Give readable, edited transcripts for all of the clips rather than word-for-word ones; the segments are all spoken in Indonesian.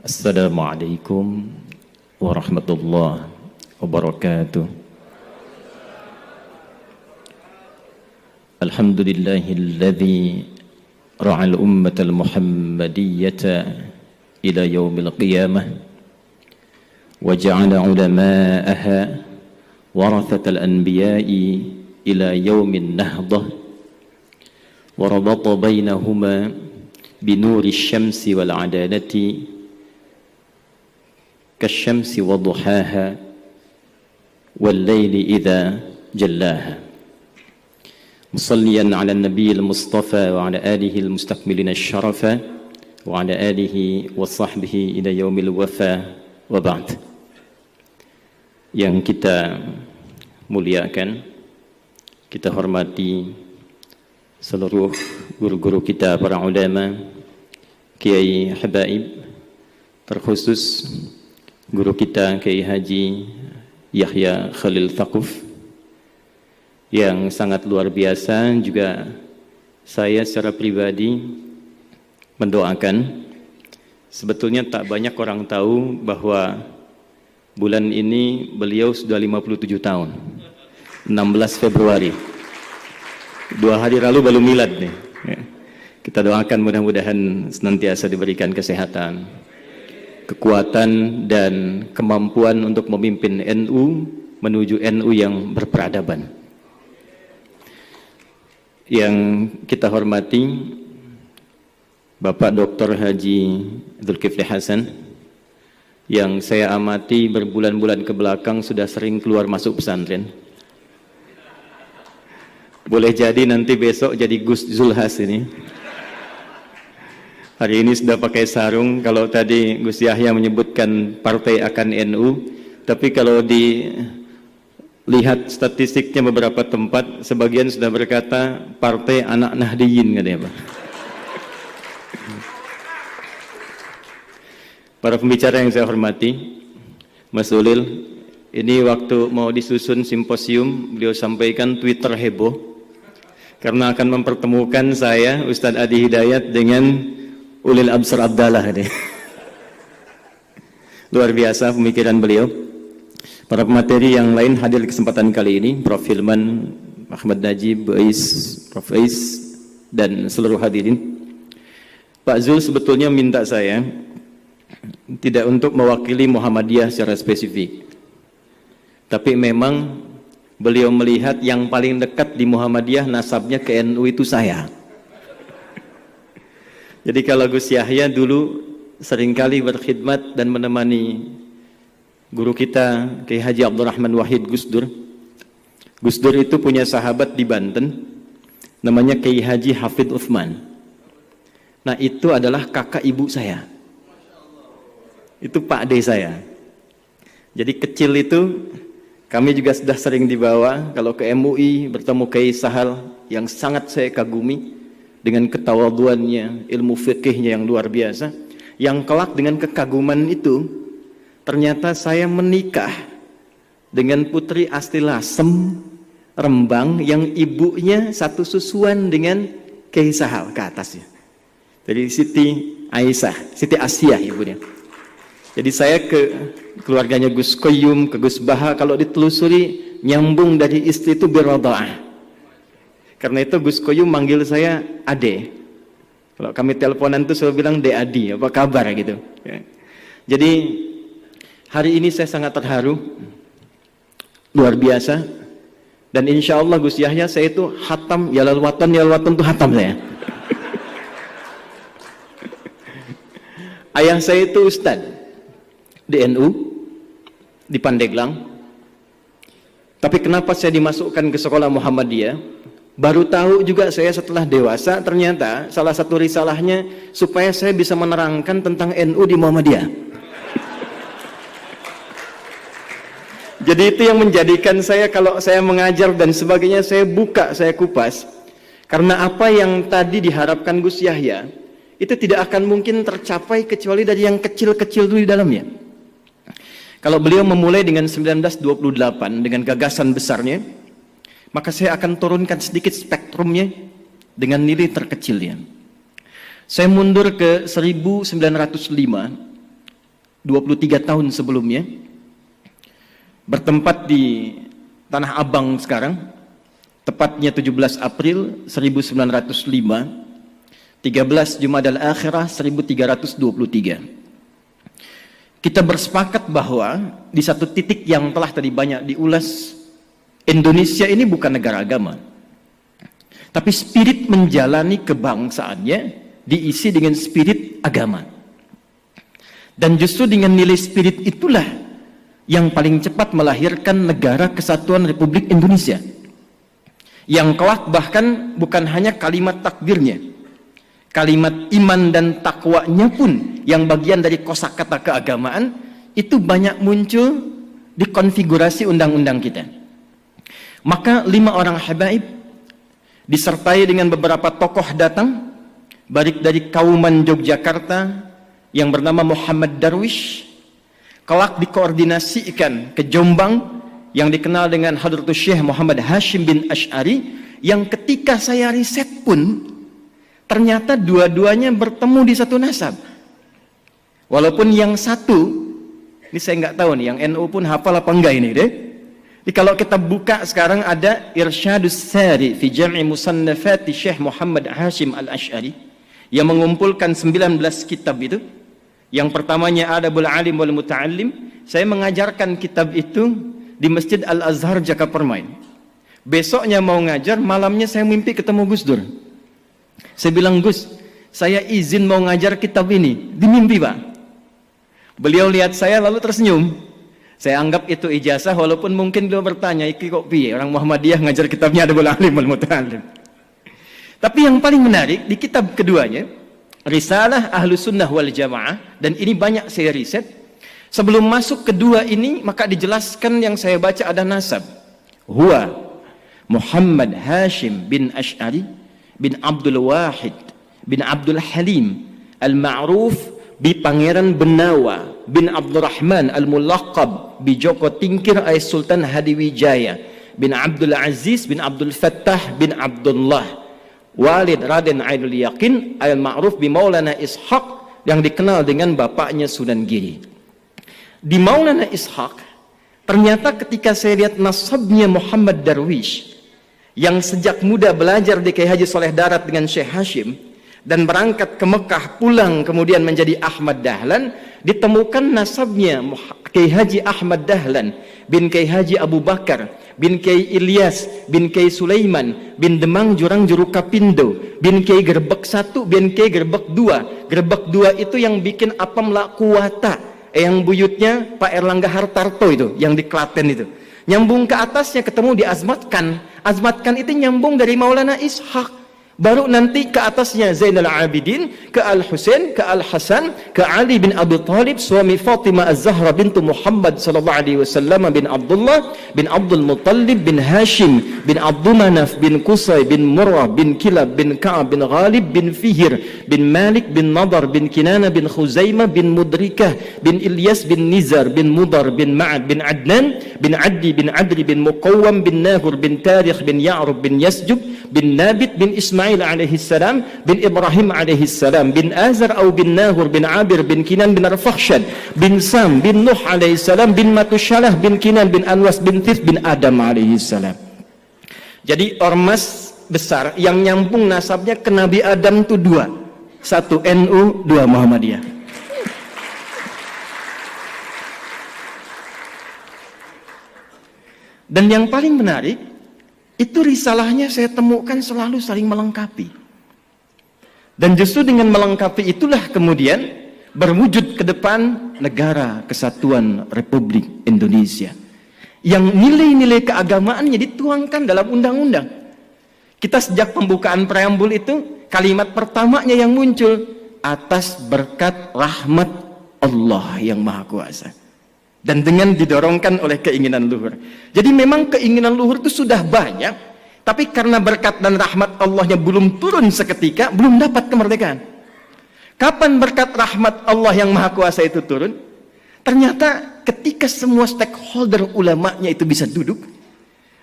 Assalamualaikum warahmatullahi wabarakatuh. Alhamdulillahilladzi ra'al ummatal muhammadiyyata ila yaumil qiyamah wa ja'ala ulama'aha warathatal anbiya'i ila yaumin nahdah wa rabata bainahuma binuri syamsi wal adalati kasyamsi wa duhaha wal laili idza jallaha musalliyan ala nabiyil mustafa wa ala alihi al mustakmilin asy-syarafa wa ala alihi wa sahbihi ila yaumil wafa wa ba'd. Yang kita muliakan, kita hormati seluruh guru-guru kita, para ulama, kiai habaib, terkhusus guru kita Kiai Haji Yahya Khalil Thaquf yang sangat luar biasa. Juga saya secara pribadi mendoakan, sebetulnya tak banyak orang tahu bahwa bulan ini beliau sudah 57 tahun, 16 Februari, 2 hari lalu baru milad nih. Kita doakan mudah-mudahan senantiasa diberikan kesehatan, kekuatan dan kemampuan untuk memimpin NU menuju NU yang berperadaban. Yang kita hormati Bapak Dr. Haji Dzulkifli Hasan, yang saya amati berbulan-bulan ke belakang sudah sering keluar masuk pesantren. Boleh jadi nanti besok jadi Gus Zulhas ini. Hari ini sudah pakai sarung. Kalau tadi Gus Yahya menyebutkan partai akan NU, tapi kalau dilihat statistiknya beberapa tempat, sebagian sudah berkata partai anak Nahdiyin, katanya Pak. Para pembicara yang saya hormati, Mas Ulil, ini waktu mau disusun simposium, beliau sampaikan Twitter heboh karena akan mempertemukan saya, Ustadz Adi Hidayat, dengan Ulil Absar Abdallah ini. Luar biasa pemikiran beliau. Para pemateri yang lain hadir di kesempatan kali ini, Prof. Hilman, Ahmad Najib, Prof. Ais, dan seluruh hadirin. Pak Zul sebetulnya minta saya tidak untuk mewakili Muhammadiyah secara spesifik, tapi memang beliau melihat yang paling dekat di Muhammadiyah nasabnya ke NU itu saya. Jadi kalau Gus Yahya dulu seringkali berkhidmat dan menemani guru kita Kiai Haji Abdurrahman Wahid Gus Dur. Gus Dur itu punya sahabat di Banten namanya Kiai Haji Hafid Uthman. Nah, itu adalah kakak ibu saya. Itu Pak D saya. Jadi kecil itu kami juga sudah sering dibawa kalau ke MUI bertemu Kiai Sahal yang sangat saya kagumi dengan ketawaduannya, ilmu fikihnya yang luar biasa. Yang kelak dengan kekaguman itu, ternyata saya menikah dengan Putri Asti Lasem Rembang yang ibunya satu susuan dengan Kiai Sahal ke atasnya. Jadi Siti Aisyah, Siti Asyah ibunya. Jadi saya ke keluarganya Gus Koyum, ke Gus Baha, kalau ditelusuri nyambung dari istri itu biradha'ah. Karena itu Gus Koyum manggil saya Ade. Kalau kami teleponan tuh selalu bilang De Adi, apa kabar gitu. Ya. Jadi hari ini saya sangat terharu, luar biasa. Dan insya Allah Gus Yahya, saya itu hatam Yalal Watan tuh hatam saya. Ayah saya itu Ustad di NU di Pandeglang. Tapi kenapa saya dimasukkan ke sekolah Muhammadiyah? Baru tahu juga saya setelah dewasa, ternyata salah satu risalahnya supaya saya bisa menerangkan tentang NU di Muhammadiyah. Jadi itu yang menjadikan saya, kalau saya mengajar dan sebagainya, saya buka, saya kupas. Karena apa yang tadi diharapkan Gus Yahya, itu tidak akan mungkin tercapai kecuali dari yang kecil-kecil dulu di dalamnya. Kalau beliau memulai dengan 1928 dengan gagasan besarnya, maka saya akan turunkan sedikit spektrumnya dengan nilai terkecilnya. Saya mundur ke 1905, 23 tahun sebelumnya, bertempat di Tanah Abang sekarang, tepatnya 17 April 1905, 13 Jumadal Akhirah 1323. Kita bersepakat bahwa di satu titik yang telah tadi banyak diulas, Indonesia ini bukan negara agama, tapi spirit menjalani kebangsaannya diisi dengan spirit agama. Dan justru dengan nilai spirit itulah yang paling cepat melahirkan negara kesatuan Republik Indonesia, yang kelak bahkan bukan hanya kalimat takdirnya, kalimat iman dan takwanya pun yang bagian dari kosakata keagamaan itu banyak muncul di konfigurasi undang-undang kita. Maka 5 orang habaib disertai dengan beberapa tokoh datang, baik dari Kauman Yogyakarta yang bernama Muhammad Darwish, kelak dikoordinasikan ke Jombang yang dikenal dengan Hadratus Syekh Muhammad Hashim bin Asy'ari, yang ketika saya riset pun ternyata dua-duanya bertemu di satu nasab. Walaupun yang satu, ini saya nggak tahu nih, yang NU pun hafal apa enggak ini deh. Jadi kalau kita buka sekarang ada Irsyadus Sari fi Jam'i Musannafati Syekh Muhammad Hashim Al-Asy'ari yang mengumpulkan 19 kitab itu. Yang pertamanya Adabul Alim wal Muta'allim. Saya mengajarkan kitab itu di Masjid Al-Azhar Jaka Permain. Besoknya mau ngajar, malamnya saya mimpi ketemu Gus Dur. Saya bilang, Gus, saya izin mau ngajar kitab ini. Di mimpi, Pak. Beliau lihat saya lalu tersenyum. Saya anggap itu ijazah, walaupun mungkin beliau bertanya, iki kok piye orang Muhammadiyah ngajar kitabnya Adabul Alim wal Muta'allim. Tapi yang paling menarik di kitab keduanya, Risalah Ahlus Sunnah wal Jamaah, dan ini banyak saya riset. Sebelum masuk kedua ini, maka dijelaskan yang saya baca ada nasab. Huwa Muhammad Hashim bin Asy'ari bin Abdul Wahid bin Abdul Halim Al-Ma'ruf bi Pangeran Benawa bin Abdurrahman Al-Mulaqab bi Joko Tingkir ay Sultan Hadiwijaya bin Abdul Aziz bin Abdul Fattah bin Abdullah Walid Raden Ainul Yaqin Al-Ma'ruf bi Maulana Ishaq, yang dikenal dengan bapaknya Sunan Giri. Di Maulana Ishaq, ternyata ketika saya lihat nasabnya Muhammad Darwish yang sejak muda belajar di Kiai Haji Soleh Darat dengan Syekh Hashim dan berangkat ke Mekah, pulang kemudian menjadi Ahmad Dahlan, ditemukan nasabnya Kiai Haji Ahmad Dahlan bin Kiai Haji Abu Bakar bin Kiai Ilyas bin Kiai Sulaiman bin Demang Jurang Jurukapindo bin Kiai Gerbek 1 bin Kiai Gerbek 2. Gerbek 2 itu yang bikin apam la kuwata, yang buyutnya Pak Erlangga Hartarto itu, yang di Klaten itu. Nyambung ke atasnya ketemu di Azmatkan. Azmatkan itu nyambung dari Maulana Ishaq. Baru nanti ke atasnya Zainal Abidin, ke Al-Husain, ke Al-Hasan, ke Ali bin Abi Thalib, suami Fatimah Az-Zahra bintu Muhammad sallallahu alaihi wasallam, bin Abdullah bin Abdul Muttalib bin Hashim bin Abdul Manaf bin Qusay bin Murrah bin Kilab bin Ka'ab bin Ghalib bin Fihir bin Malik bin Nadar bin Kinana bin Khuzaimah bin Mudrikah bin Ilyas bin Nizar bin Mudar bin Ma'ad bin Adnan bin Addi bin Adri bin Muqawwam bin Nahur bin Tarikh bin Ya'rub bin Yasjub bin Nabit bin Ismail alaihi salam bin Ibrahim alaihi salam bin Azar atau bin Nahur bin Abir bin Kinan bin Arfakhshad bin Sam bin Nuh alaihi salam bin Matushalah bin Kinan bin Anwas bin Tif bin Adam alaihi salam. Jadi ormas besar yang nyambung nasabnya ke Nabi Adam itu 2. 1 NU, 2 Muhammadiyah. Dan yang paling menarik, itu risalahnya saya temukan selalu saling melengkapi. Dan justru dengan melengkapi itulah kemudian berwujud ke depan negara kesatuan Republik Indonesia, yang nilai-nilai keagamaannya dituangkan dalam undang-undang. Kita sejak pembukaan preambul itu, kalimat pertamanya yang muncul, atas berkat rahmat Allah yang Maha Kuasa. Dan dengan didorongkan oleh keinginan luhur. Jadi memang keinginan luhur itu sudah banyak, tapi karena berkat dan rahmat Allahnya belum turun seketika, belum dapat kemerdekaan. Kapan berkat rahmat Allah yang Maha Kuasa itu turun? Ternyata ketika semua stakeholder ulamanya itu bisa duduk,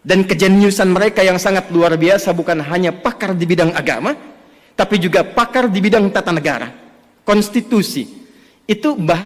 dan kejeniusan mereka yang sangat luar biasa, bukan hanya pakar di bidang agama, tapi juga pakar di bidang tata negara, konstitusi, itu